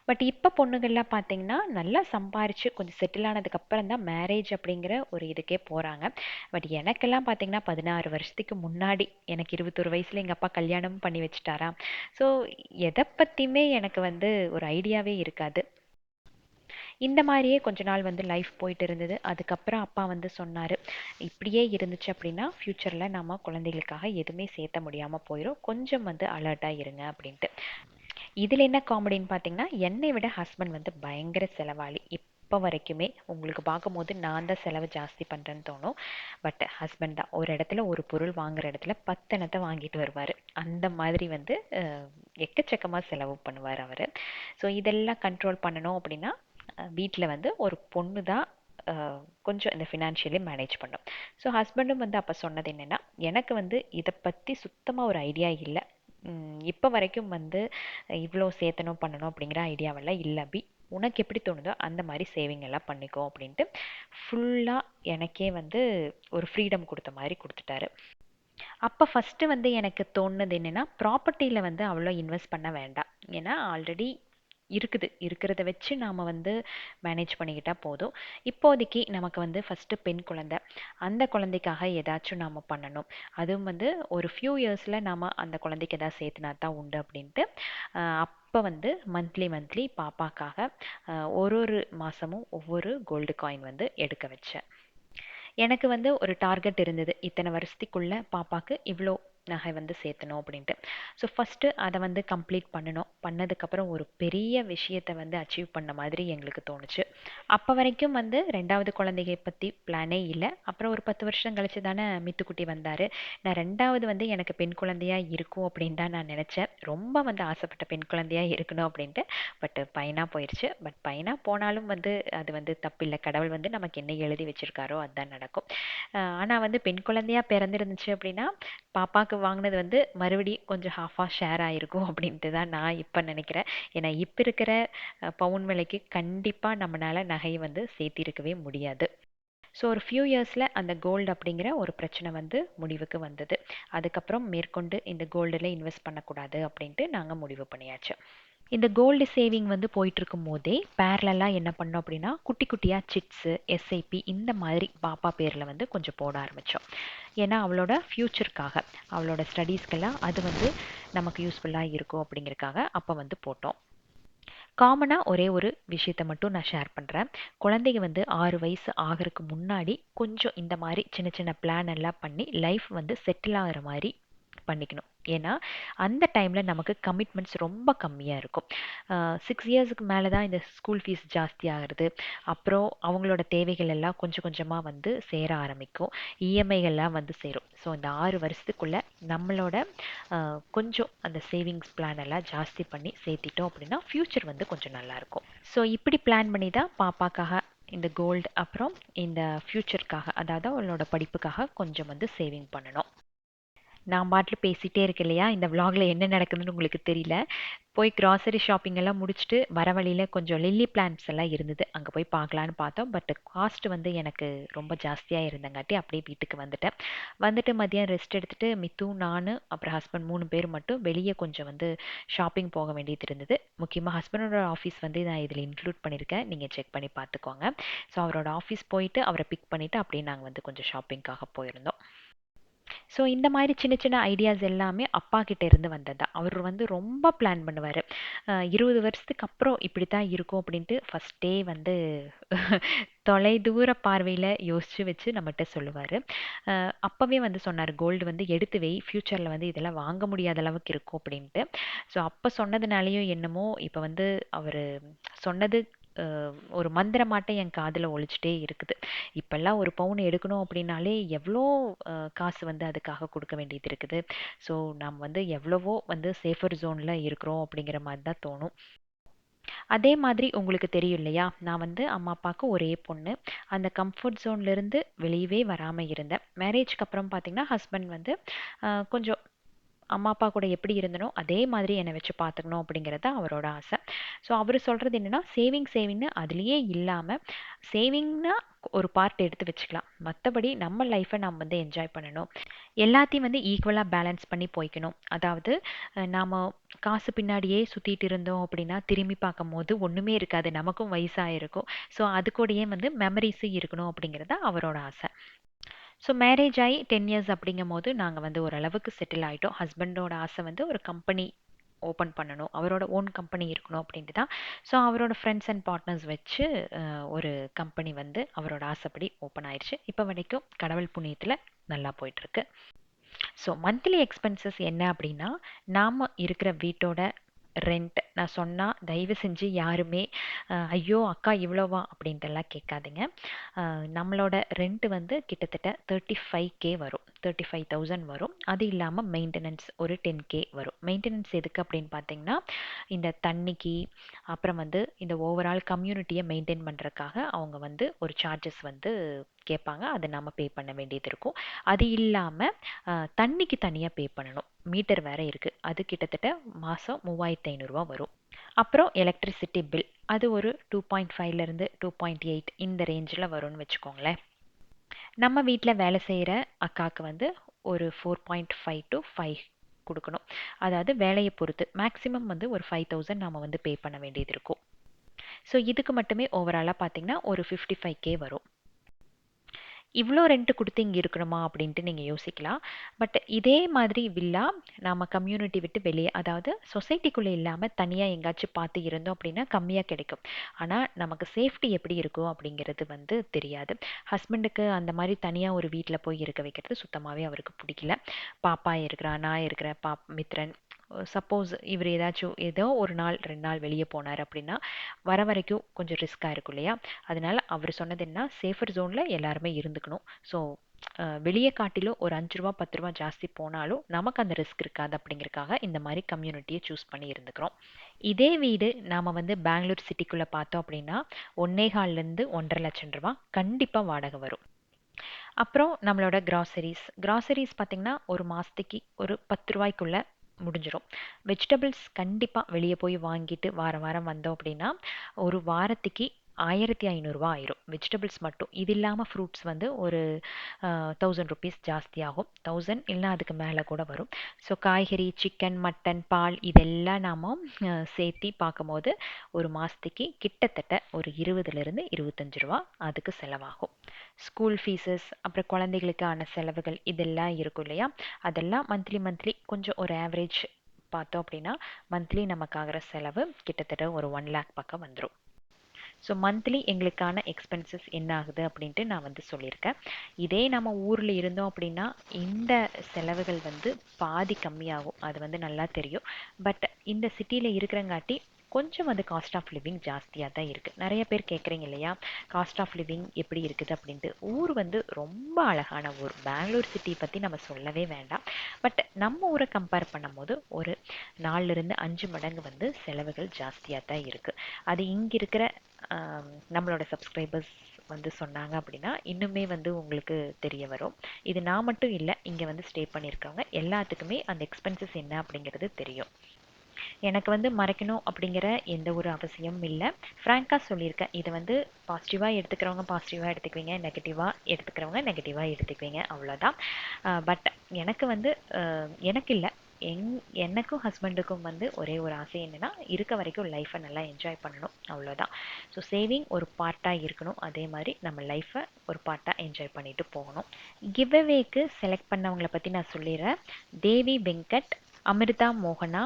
பட் இப்போ பொண்ணுங்கள்லாம் பார்த்தீங்கன்னா நல்லா சம்பாரித்து கொஞ்சம் செட்டில் ஆனதுக்கப்புறம் தான் மேரேஜ் அப்படிங்கிற ஒரு இதுக்கே போகிறாங்க. பட் எனக்கெல்லாம் பார்த்தீங்கன்னா 16 வருஷத்துக்கு முன்னாடி எனக்கு 21 வயசில் எங்கள் அப்பா கல்யாணமும் பண்ணி வச்சுட்டாராம். ஸோ எதை பற்றியுமே எனக்கு வந்து ஒரு ஐடியாவே இருக்காது. இந்த மாதிரியே கொஞ்ச நாள் வந்து லைஃப் போயிட்டு இருந்தது. அதுக்கப்புறம் அப்பா வந்து சொன்னார், இப்படியே இருந்துச்சு அப்படின்னா ஃப்யூச்சரில் நம்ம குழந்தைகளுக்காக எதுவுமே சேர்த்த முடியாமல் போயிடும், கொஞ்சம் வந்து அலர்ட்டாக இருங்க அப்படின்ட்டு. இதில் என்ன காமெடின்னு பார்த்தீங்கன்னா என்னை விட ஹஸ்பண்ட் வந்து பயங்கர செலவாளி. இப்போ வரைக்குமே உங்களுக்கு பார்க்கும்போது நான் தான் செலவு ஜாஸ்தி பண்ணுறேன்னு தோணும். பட் ஹஸ்பண்ட் தான் ஒரு இடத்துல ஒரு பொருள் வாங்குற இடத்துல 10 எண்ணத்தை வாங்கிட்டு வருவார். அந்த மாதிரி வந்து எக்கச்சக்கமாக செலவு பண்ணுவார் அவர். ஸோ இதெல்லாம் கண்ட்ரோல் பண்ணணும் அப்படின்னா வீட்டில் வந்து ஒரு பொண்ணு தான் கொஞ்சம் இந்த ஃபினான்ஷியலி மேனேஜ் பண்ணும். ஸோ ஹஸ்பண்டும் வந்து அப்போ சொன்னது என்னென்னா, எனக்கு வந்து இதை பற்றி சுத்தமாக ஒரு ஐடியா இல்லை. இப்போ வரைக்கும் வந்து இவ்வளோ சேர்த்தணும் பண்ணணும் அப்படிங்கிற ஐடியாவெல்லாம் இல்லை அபி. உனக்கு எப்படி தோணுதோ அந்த மாதிரி சேவிங் எல்லாம் பண்ணிக்கோ அப்படின்ட்டு ஃபுல்லாக எனக்கே வந்து ஒரு ஃப்ரீடம் கொடுத்த மாதிரி கொடுத்துட்டாரு. அப்போ ஃபஸ்ட்டு வந்து எனக்கு தோணுனது என்னென்னா, ப்ராப்பர்ட்டியில் வந்து அவ்வளோ இன்வெஸ்ட் பண்ண வேண்டாம். ஏன்னா ஆல்ரெடி இருக்குது, இருக்கிறத வச்சு நாம் வந்து மேனேஜ் பண்ணிக்கிட்டால் போதும். இப்போதைக்கு நமக்கு வந்து ஃபஸ்ட்டு பெண் குழந்தை, அந்த குழந்தைக்காக ஏதாச்சும் நாம் பண்ணணும். அதுவும் வந்து ஒரு ஃபியூ இயர்ஸில் நாம் அந்த குழந்தைக்கு எதாவது சேர்த்துனா தான் உண்டு அப்படின்ட்டு அப்போ வந்து மந்த்லி பாப்பாக்காக ஒரு ஒரு மாதமும் ஒவ்வொரு கோல்டு காயின் வந்து எடுக்க வச்சேன். எனக்கு வந்து ஒரு டார்கெட் இருந்தது, இத்தனை வருஷத்துக்குள்ள பாப்பாக்கு இவ்வளோ நகை வந்து சேர்த்தணும் அப்படின்ட்டு. ஸோ ஃபஸ்ட்டு அதை வந்து கம்ப்ளீட் பண்ணணும். பண்ணதுக்கப்புறம் ஒரு பெரிய விஷயத்தை வந்து அச்சீவ் பண்ண மாதிரி எங்களுக்கு தோணுச்சு. அப்போ வரைக்கும் வந்து 2வது குழந்தையை பற்றி பிளானே இல்லை. அப்புறம் ஒரு 10 வருஷம் கழிச்சு தானே மித்துக்குட்டி வந்தார். நான் 2வது வந்து எனக்கு பெண் குழந்தையாக இருக்கும் அப்படின்னு தான் நான் நினச்சேன். ரொம்ப வந்து ஆசைப்பட்ட பெண் குழந்தையாக இருக்கணும் அப்படின்ட்டு. பட் பையனாக போயிடுச்சு. பட் பையனாக போனாலும் வந்து அது வந்து தப்பில்லை. கடவுள் வந்து நமக்கு என்ன எழுதி வச்சிருக்காரோ அதுதான் நடக்கும். ஆனால் வந்து பெண் குழந்தையாக பிறந்திருந்துச்சு அப்படின்னா பாப்பாக்கு வாங்கினது வந்து மறுபடியும் கொஞ்சம் ஹாஃபாக ஷேர் ஆகிருக்கும் அப்படின்ட்டு தான் நான் இப்போ நினைக்கிறேன். ஏன்னா இப்போ இருக்கிற பவுன் விலைக்கு கண்டிப்பாக நம்மளால் நகையை வந்து சேர்த்திருக்கவே முடியாது. ஸோ ஒரு ஃபியூ இயர்ஸில் அந்த கோல்டு அப்படிங்கிற ஒரு பிரச்சனை வந்து முடிவுக்கு வந்தது. அதுக்கப்புறம் மேற்கொண்டு இந்த கோல்டில் இன்வெஸ்ட் பண்ணக்கூடாது அப்படின்ட்டு நாங்கள் முடிவு பண்ணியாச்சு. இந்த கோல்டு சேவிங் வந்து போயிட்டுருக்கும் போதே பேரலாக என்ன பண்ணோம் அப்படின்னா, குட்டி குட்டியாக சிட்ஸு, எஸ்ஐபி இந்த மாதிரி பாப்பா பேரில் வந்து கொஞ்சம் போட ஆரம்பித்தோம். ஏன்னா அவளோட ஃப்யூச்சருக்காக, அவளோட ஸ்டடீஸ்க்கெல்லாம் அது வந்து நமக்கு யூஸ்ஃபுல்லாக இருக்கும் அப்படிங்கிறதுக்காக அப்போ வந்து போட்டோம். காமனாக ஒரே ஒரு விஷயத்தை மட்டும் நான் ஷேர் பண்ணுறேன். குழந்தைங்க வந்து 6 வயசு ஆகிறதுக்கு முன்னாடி கொஞ்சம் இந்த மாதிரி சின்ன சின்ன பிளான் எல்லாம் பண்ணி லைஃப் வந்து செட்டில் ஆகிற மாதிரி பண்ணிக்கணும். ஏன்னா அந்த டைமில் நமக்கு கமிட்மெண்ட்ஸ் ரொம்ப கம்மியாக இருக்கும். 6 இயர்ஸுக்கு மேலே தான் இந்த ஸ்கூல் ஃபீஸ் ஜாஸ்தி ஆகிறது. அப்புறம் அவங்களோட தேவைகள் எல்லாம் கொஞ்சம் கொஞ்சமாக வந்து சேர ஆரம்பிக்கும். இஎம்ஐகள்லாம் வந்து சேரும். ஸோ இந்த 6 வருஷத்துக்குள்ளே நம்மளோட கொஞ்சம் அந்த சேவிங்ஸ் பிளான் எல்லாம் ஜாஸ்தி பண்ணி சேர்த்திட்டோம் அப்படின்னா ஃப்யூச்சர் வந்து கொஞ்சம் நல்லாயிருக்கும். ஸோ இப்படி பிளான் பண்ணி தான் பாப்பாக்காக இந்த கோல்டு, அப்புறம் இந்த ஃப்யூச்சருக்காக, அதாவது அவளோட படிப்புக்காக கொஞ்சம் வந்து சேவிங் பண்ணணும். நான் பாட்டில் பேசிகிட்டே இருக்கேன் இல்லையா, இந்த விலாகில் என்ன நடக்குதுன்னு உங்களுக்கு தெரியல. போய் க்ராசரி ஷாப்பிங் எல்லாம் முடிச்சுட்டு வர வழியில் கொஞ்சம் லில்லி பிளான்ட்ஸ் எல்லாம் இருந்தது, அங்கே போய் பார்க்கலான்னு பார்த்தோம். பட் காஸ்ட் வந்து எனக்கு ரொம்ப ஜாஸ்தியாக இருந்தங்காட்டி அப்படியே வீட்டுக்கு வந்துட்டு மதியம் ரெஸ்ட் எடுத்துகிட்டு மித்து, நான், அப்புறம் ஹஸ்பண்ட் 3 பேர் மட்டும் வெளியே கொஞ்சம் வந்து ஷாப்பிங் போக வேண்டியது இருந்தது. முக்கியமாக ஹஸ்பண்டோட ஆஃபீஸ் வந்து நான் இதில் இன்க்ளூட் பண்ணியிருக்கேன், நீங்கள் செக் பண்ணி பார்த்துக்கோங்க. ஸோ அவரோட ஆஃபீஸ் போயிட்டு அவரை பிக் பண்ணிவிட்டு அப்படியே நாங்கள் வந்து கொஞ்சம் ஷாப்பிங்காக போயிருந்தோம். ஸோ இந்த மாதிரி சின்ன சின்ன ஐடியாஸ் எல்லாமே அப்பா கிட்ட இருந்து வந்தது. அவர் வந்து ரொம்ப பிளான் பண்ணுவார். 20 வருஷத்துக்கு அப்புறம் இப்படி தான் இருக்கும் அப்படின்ட்டு ஃபஸ்ட்டே வந்து தொலை தூர பார்வையில் யோசித்து வச்சு நம்மகிட்ட சொல்லுவார். அப்போவே வந்து சொன்னார், கோல்டு வந்து எடுத்து வை, ஃப்யூச்சரில் வந்து இதெல்லாம் வாங்க முடியாத அளவுக்கு இருக்கும் அப்படின்ட்டு. ஸோ அப்போ சொன்னதுனாலேயும் என்னமோ இப்போ வந்து அவர் சொன்னது ஒரு மந்திரமாட்டம் என் காதில் ஒலிச்சிட்டே இருக்குது. இப்போல்லாம் ஒரு பவுன் எடுக்கணும் அப்படின்னாலே எவ்வளோ காசு வந்து அதுக்காக கொடுக்க வேண்டியது இருக்குது. ஸோ நம்ம வந்து எவ்வளவோ வந்து சேஃபர் ஜோனில் இருக்கிறோம் அப்படிங்கிற மாதிரி தான் தோணும். அதே மாதிரி உங்களுக்கு தெரியும் இல்லையா, நான் வந்து அம்மா அப்பாவுக்கு ஒரே பொண்ணு. அந்த கம்ஃபர்ட் ஜோன்லேருந்து வெளியவே வராமல் இருந்தேன். மேரேஜ்க்கு அப்புறம் பார்த்திங்கன்னா ஹஸ்பண்ட் வந்து கொஞ்சம் அம்மா அப்பா கூட எப்படி இருந்தனோ அதே மாதிரி என்னை வச்சு பார்த்துக்கணும் அப்படிங்கிறது அவரோட ஆசை. ஸோ அவர் சொல்கிறது என்னென்னா, சேவிங்னு அதுலேயே இல்லாமல், சேவிங்னா ஒரு பார்ட் எடுத்து வச்சுக்கலாம், மற்றபடி நம்ம லைஃப்பை நம்ம வந்து என்ஜாய் பண்ணணும், எல்லாத்தையும் வந்து ஈக்குவலாக பேலன்ஸ் பண்ணி போய்க்கணும். அதாவது நாம் காசு பின்னாடியே சுற்றிட்டு இருந்தோம் அப்படின்னா திரும்பி பார்க்கும் போது ஒன்றுமே இருக்காது, நமக்கும் வயசாகிருக்கும். ஸோ அது கூடயே வந்து மெமரிஸும் இருக்கணும் அப்படிங்கிறது அவரோட ஆசை. ஸோ மேரேஜ் ஆகி 10 இயர்ஸ் அப்படிங்கும் போது நாங்கள் வந்து ஓரளவுக்கு செட்டில் ஆகிட்டோம். ஹஸ்பண்டோட ஆசை வந்து ஒரு கம்பெனி ஓப்பன் பண்ணணும், அவரோட ஓன் கம்பெனி இருக்கணும் அப்படின்ட்டு தான். ஸோ அவரோட ஃப்ரெண்ட்ஸ் அண்ட் பார்ட்னர்ஸ் வச்சு ஒரு கம்பெனி வந்து அவரோட ஆசைப்படி ஓப்பன் ஆயிடுச்சு. இப்போ வரைக்கும் கடவுள் புண்ணியத்தில் நல்லா போயிட்டுருக்கு. ஸோ மந்த்லி எக்ஸ்பென்சஸ் என்ன அப்படின்னா, நாம் இருக்கிற வீட்டோட ரெண்ட், நான் சொன்னால் தயவு செஞ்சு யாருமே ஐயோ அக்கா இவ்வளோவா அப்படின்ட்டுலாம் கேட்காதீங்க. நம்மளோட ரெண்ட் வந்து கிட்டத்தட்ட 35K வரும், 35,000 வரும். அது இல்லாமல் மெயின்டெனன்ஸ் ஒரு 10K வரும். மெயின்டெனன்ஸ் எதுக்கு அப்படின்னு பார்த்தீங்கன்னா, இந்த தண்ணிக்கு, அப்புறம் வந்து இந்த ஓவரால் கம்யூனிட்டியை மெயின்டைன் பண்ணுறதுக்காக அவங்க வந்து ஒரு சார்ஜஸ் வந்து கேட்பாங்க. அதை நம்ம பே பண்ண வேண்டியது இருக்கும். அது இல்லாமல் தண்ணிக்கு தனியாக பே பண்ணணும். மீட்டர் வேற இருக்குது. அது கிட்டத்தட்ட மாதம் 3500 வரும். அப்புறம் எலக்ட்ரிசிட்டி பில் அது ஒரு 2.5லேருந்து 2.8 இந்த ரேஞ்சில் வரும்னு வச்சுக்கோங்களேன். நம்ம வீட்டில் வேலை செய்கிற அக்காவுக்கு வந்து ஒரு 4.5 to 5 கொடுக்கணும். அதாவது வேலையை பொறுத்து மேக்ஸிமம் வந்து ஒரு 5,000 நாம் வந்து பே பண்ண வேண்டியது இருக்கும். ஸோ இதுக்கு மட்டுமே ஓவராலாக பார்த்தீங்கன்னா ஒரு 55K வரும். இவ்வளோ ரெண்ட் கொடுத்து இங்கே இருக்கணுமா அப்படின்ட்டு நீங்கள் யோசிக்கலாம். பட் இதே மாதிரி வில்லா நாம் கம்யூனிட்டி விட்டு வெளியே, அதாவது சொசைட்டிக்குள்ளே இல்லாமல் தனியாக எங்காச்சும் பார்த்து இருந்தோம் அப்படின்னா கம்மியாக கிடைக்கும். ஆனால் நமக்கு சேஃப்டி எப்படி இருக்கும் அப்படிங்கிறது வந்து தெரியாது. ஹஸ்பண்டுக்கு அந்த மாதிரி தனியாக ஒரு வீட்டில் போய் இருக்க வைக்கிறது சுத்தமாகவே அவருக்கு பிடிக்கல. பாப்பா இருக்கிறா, நான் இருக்கிறேன், மித்ரன். சப்போஸ் இவர் ஏதோ ஒரு நாள் 2 நாள் வெளியே போனார் அப்படின்னா வர வரைக்கும் கொஞ்சம் ரிஸ்க்காக இருக்கும் இல்லையா? அதனால அவர் சொன்னது என்ன, சேஃபர் ஜோனில் எல்லாருமே இருந்துக்கணும். ஸோ வெளியே காட்டிலும் ஒரு 5 ரூபா 10 ரூபா ஜாஸ்தி போனாலும் நமக்கு அந்த ரிஸ்க் இருக்காது அப்படிங்கிறதுக்காக இந்த மாதிரி கம்யூனிட்டியை சூஸ் பண்ணி இருந்துக்கிறோம். இதே வீடு நாம் வந்து பெங்களூர் சிட்டிக்குள்ளே பார்த்தோம் அப்படின்னா 1.25லேருந்து 1.5 லட்சம் ரூபா கண்டிப்பாக வாடகை வரும். அப்புறம் நம்மளோட கிராசரிஸ் பார்த்திங்கன்னா ஒரு மாதத்துக்கு ஒரு 10 ரூபாய்க்குள்ளே முடிஞ்சிடும். வெஜிடபிள்ஸ் கண்டிப்பாக வெளியே போய் வாங்கிட்டு வாரம் வாரம் வந்தோம் அப்படின்னா ஒரு வாரத்துக்கு 1500 ஆயிரும் வெஜிடபிள்ஸ் மட்டும். இது இல்லாமல் ஃப்ரூட்ஸ் வந்து ஒரு 1000 ருபீஸ் ஜாஸ்தியாகும். 1000 இல்லைனா அதுக்கு மேலே கூட வரும். ஸோ காய்கறி, சிக்கன், மட்டன், பால் இதெல்லாம் நாம் சேர்த்தி பார்க்கும்போது ஒரு மாதத்துக்கு கிட்டத்தட்ட ஒரு 20லேருந்து 25 ரூபா அதுக்கு செலவாகும். ஸ்கூல் ஃபீஸஸ், அப்புறம் குழந்தைகளுக்கான செலவுகள் இதெல்லாம் இருக்கும் இல்லையா? அதெல்லாம் மந்த்லி கொஞ்சம் ஒரு ஆவரேஜ் பார்த்தோம் அப்படின்னா மந்த்லி நமக்கு ஆகிற செலவு கிட்டத்தட்ட ஒரு 1 lakh பக்கம் வந்துடும். ஸோ மந்த்லி எங்களுக்கான எக்ஸ்பென்சஸ் என்ன ஆகுது அப்படின்ட்டு நான் வந்து சொல்லியிருக்கேன். இதே நம்ம ஊரில் இருந்தோம் அப்படின்னா இந்த செலவுகள் வந்து பாதி கம்மியாகும். அது வந்து நல்லா தெரியும். பட் இந்த சிட்டியில் இருக்கிறங்காட்டி கொஞ்சம் வந்து காஸ்ட் ஆஃப் லிவிங் ஜாஸ்தியாக தான் இருக்குது. நிறைய பேர் கேட்குறீங்க இல்லையா காஸ்ட் ஆஃப் லிவிங் எப்படி இருக்குது அப்படின்ட்டு. ஊர் வந்து ரொம்ப அழகான ஊர். பெங்களூர் சிட்டியை பற்றி நம்ம சொல்லவே வேண்டாம். பட் நம்ம ஊரை கம்பேர் பண்ணும்போது ஒரு 4லேருந்து 5 மடங்கு வந்து செலவுகள் ஜாஸ்தியாக தான் இருக்குது. அது இங்கே இருக்கிற நம்மளோட சப்ஸ்கிரைபர்ஸ் வந்து சொன்னாங்க அப்படின்னா இன்னுமே வந்து உங்களுக்கு தெரிய வரும். இது நான் மட்டும் இல்லை, இங்கே வந்து ஸ்டே பண்ணியிருக்கவங்க எல்லாத்துக்குமே அந்த எக்ஸ்பென்சஸ் என்ன அப்படிங்கிறது தெரியும். எனக்கு வந்து மறைக்கணும் அப்படிங்கிற எந்த ஒரு அவசியமும் இல்லை. ஃப்ராங்காக சொல்லியிருக்கேன். இதை வந்து பாசிட்டிவாக எடுத்துக்கிறவங்க பாசிட்டிவாக எடுத்துக்குவீங்க, நெகட்டிவாக எடுத்துக்கிறவங்க நெகட்டிவாக எடுத்துக்குவீங்க, அவ்வளோதான். பட் எனக்கு வந்து எனக்கு இல்லை, எனக்கும் ஹஸ்பண்டுக்கும் வந்து ஒரே ஒரு ஆசை என்னென்னா இருக்க வரைக்கும் லைஃப்பை நல்லா என்ஜாய் பண்ணணும், அவ்வளோதான். ஸோ சேவிங் ஒரு பார்ட்டாக இருக்கணும், அதே மாதிரி நம்ம லைஃப்பை ஒரு பார்ட்டாக என்ஜாய் பண்ணிட்டு போகணும். கிவ்அவேக்கு செலக்ட் பண்ணவங்களை பற்றி நான் சொல்லிடுறேன். தேவி வெங்கட், அமிர்தா மோகனா,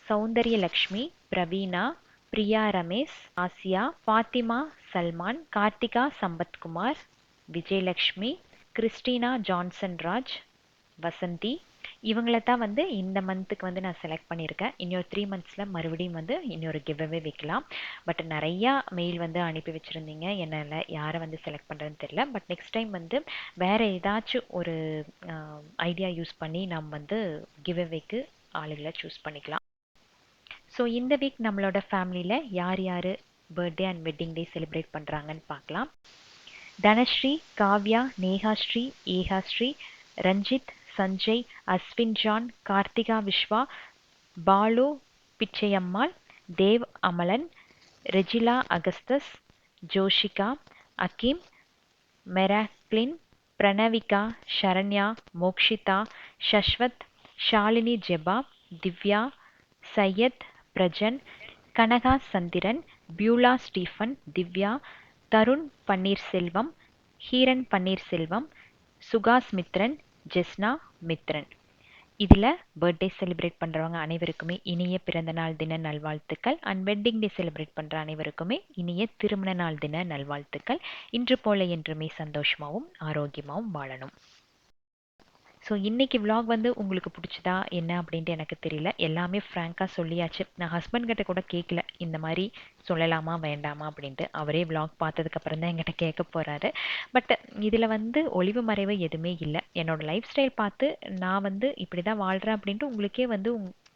சௌந்தர்யலக்ஷ்மி, பிரவீனா, பிரியா ரமேஷ், ஆசியா, ஃபாத்திமா சல்மான், கார்த்திகா சம்பத்குமார், விஜயலக்ஷ்மி, கிறிஸ்டினா ஜான்சன் ராஜ், வசந்தி. இவங்கள தான் வந்து இந்த மந்த்துக்கு வந்து நான் செலக்ட் பண்ணியிருக்கேன். இன்னொரு 3 monthஸில் மறுபடியும் வந்து இன்னொரு கிவ்அவே வைக்கலாம். பட் நிறையா மெயில் வந்து அனுப்பி வச்சுருந்தீங்க, என்னால் யாரை வந்து செலக்ட் பண்ணுறதுன்னு தெரியல. பட் நெக்ஸ்ட் டைம் வந்து வேறு ஏதாச்சும் ஒரு ஐடியா யூஸ் பண்ணி நம்ம வந்து கிவ்அவேக்கு ஆளுகளை சூஸ் பண்ணிக்கலாம். ஸோ இந்த வீக் நம்மளோட ஃபேமிலியில் யார் யார் birthday and wedding day celebrate பண்ணுறாங்கன்னு பார்க்கலாம். தனஸ்ரீ, காவ்யா, நேஹாஸ்ரீ, ஏகாஸ்ரீ, ரஞ்சித், சஞ்சய், அஸ்வின் ஜான், கார்த்திகா விஸ்வா, பாலு பிச்சையம்மாள், தேவ் அமலன், ரெஜிலா அகஸ்தஸ், ஜோஷிகா, அகீம், மெராக்லின், பிரணவிகா, ஷரண்யா, மோக்ஷிதா, ஷஸ்வத், ஷாலினி ஜெபா, திவ்யா, சையத், பிரஜன், கனகா சந்திரன், பியூலா ஸ்டீஃபன், திவ்யா, தருண் பன்னீர்செல்வம், ஹீரன் பன்னீர்செல்வம், சுகாஸ் மித்ரன், ஜெஸ்னா மித்ரன். இதில் பர்த்டே செலிப்ரேட் பண்ணுறவங்க அனைவருக்குமே இனிய பிறந்தநாள் தின நல்வாழ்த்துக்கள். அண்ட் வெட்டிங் டே செலிப்ரேட் பண்ணுற அனைவருக்குமே இனிய திருமண நாள் தின நல்வாழ்த்துக்கள். இன்று போல என்றுமே சந்தோஷமாகவும் ஆரோக்கியமாகவும் வாழணும். ஸோ இன்னைக்கு vlog வந்து உங்களுக்கு பிடிச்சதா என்ன அப்படின்ட்டு எனக்கு தெரியல. எல்லாமே ஃப்ராங்காக சொல்லியாச்சு. நான் ஹஸ்பண்ட் கிட்ட கூட கேட்கல இந்த மாதிரி சொல்லலாமா வேண்டாமா அப்படின்ட்டு. அவரே vlog பார்த்ததுக்கப்புறம் தான் என்கிட்ட கேட்க போகிறாரு. பட் இதில் வந்து ஒளிவு மறைவு எதுவுமே இல்லை. என்னோட லைஃப் ஸ்டைல் பார்த்து நான் வந்து இப்படி தான் வாழ்கிறேன் அப்படின்ட்டு உங்களுக்கே வந்து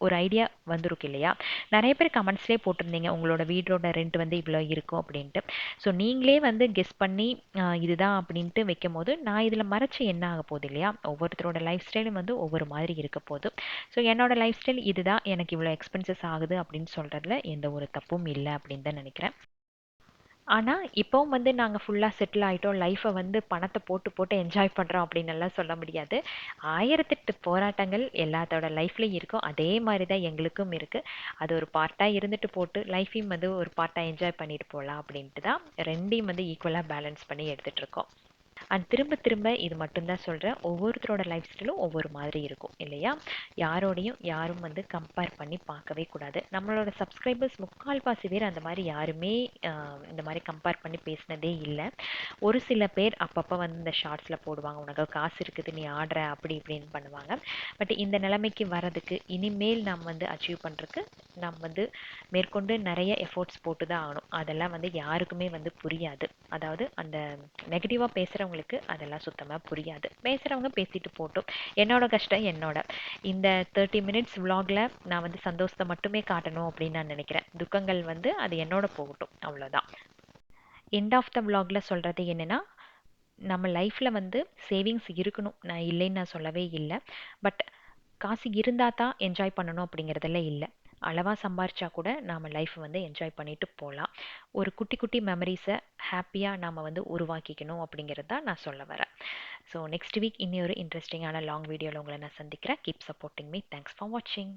ஒரு ஐடியா வந்திருக்கு இல்லையா? நிறைய பேர் கமெண்ட்ஸ்லேயே போட்டிருந்தீங்க உங்களோட வீடோட ரெண்ட் வந்து இவ்வளோ இருக்கும் அப்படின்ட்டு. ஸோ நீங்களே வந்து கெஸ் பண்ணி இதுதான் அப்படின்ட்டு வைக்கும் போது நான் இதில் மறைச்சு என்ன ஆக போகுது இல்லையா? ஒவ்வொருத்தரோட லைஃப் ஸ்டைலும் வந்து ஒவ்வொரு மாதிரி இருக்க போகுது. ஸோ என்னோட லைஃப் ஸ்டைல் இதுதான், எனக்கு இவ்வளோ எக்ஸ்பென்சஸ் ஆகுது அப்படின்னு சொல்கிறதுல எந்த ஒரு தப்பும் இல்லை அப்படின்னு தான் நினைக்கிறேன். ஆனால் இப்போவும் வந்து நாங்கள் ஃபுல்லாக செட்டில் ஆகிட்டோம், லைஃப்பை வந்து பணத்தை போட்டு போட்டு என்ஜாய் பண்ணுறோம் அப்படின்னு எல்லாம் சொல்ல முடியாது. 1008 போராட்டங்கள் எல்லாத்தோட லைஃப்லையும் இருக்கும். அதே மாதிரி தான் எங்களுக்கும் இருக்குது. அது ஒரு பார்ட்டாக இருந்துட்டு போட்டு லைஃப்பையும் வந்து ஒரு பார்ட்டாக என்ஜாய் பண்ணிட்டு போகலாம் அப்படின்ட்டு தான் ரெண்டையும் வந்து ஈக்குவலாக பேலன்ஸ் பண்ணி எடுத்துகிட்டு இருக்கோம். அண்ட் திரும்ப திரும்ப இது மட்டும்தான் சொல்கிறேன், ஒவ்வொருத்தரோட லைஃப் ஸ்டைலும் ஒவ்வொரு மாதிரி இருக்கும் இல்லையா? யாரோடையும் யாரும் வந்து கம்பேர் பண்ணி பார்க்கவே கூடாது. நம்மளோட சப்ஸ்கிரைபர்ஸ் முக்கால்வாசி பேர் அந்த மாதிரி யாருமே இந்த மாதிரி கம்பேர் பண்ணி பேசினதே இல்லை. ஒரு சில பேர் அப்பப்போ வந்து இந்த ஷார்ட்ஸில் போடுவாங்க, உனக்கு காசு இருக்குது நீ ஆடுற அப்படி இப்படின்னு பண்ணுவாங்க. பட் இந்த நிலைமைக்கு வர்றதுக்கு இனிமேல் நம்ம வந்து அச்சீவ் பண்ணுறதுக்கு நம்ம வந்து மேற்கொண்டு நிறைய எஃபோர்ட்ஸ் போட்டு தான் ஆகணும். அதெல்லாம் வந்து யாருக்குமே வந்து புரியாது. அதாவது அந்த நெகட்டிவாக பேசுகிறவங்களுக்கு அதெல்லாம் சுத்தமாக புரியாது. பேசுகிறவங்க பேசிட்டு போட்டோம், என்னோட கஷ்டம் என்னோட. இந்த 30 மினிட்ஸ் vlogல நான் வந்து சந்தோஷத்தை மட்டுமே காட்டணும் அப்படின்னு நான் நினைக்கிறேன். துக்கங்கள் வந்து அது என்னோட போகட்டும், அவ்வளோதான். எண்ட் ஆஃப் த vlogல சொல்கிறது என்னென்னா, நம்ம லைஃப்பில் வந்து சேவிங்ஸ் இருக்கணும், நான் இல்லைன்னு நான் சொல்லவே இல்லை. பட் காசு இருந்தால் தான் என்ஜாய் பண்ணணும் அப்படிங்கிறதெல்லாம் இல்லை. அளவாக சம்பாரிச்சா கூட நாம் லைஃப் வந்து என்ஜாய் பண்ணிட்டு போகலாம். ஒரு குட்டி குட்டி மெமரிஸை ஹாப்பியாக நாம் வந்து உருவாக்கிக்கணும் அப்படிங்கிறது தான் நான் சொல்ல வரேன். ஸோ நெக்ஸ்ட் வீக் இன்னொரு இன்ட்ரெஸ்டிங்கான லாங் வீடியோவில் உங்களை நான் சந்திக்கிறேன். Keep supporting me. Thanks for வாட்சிங்.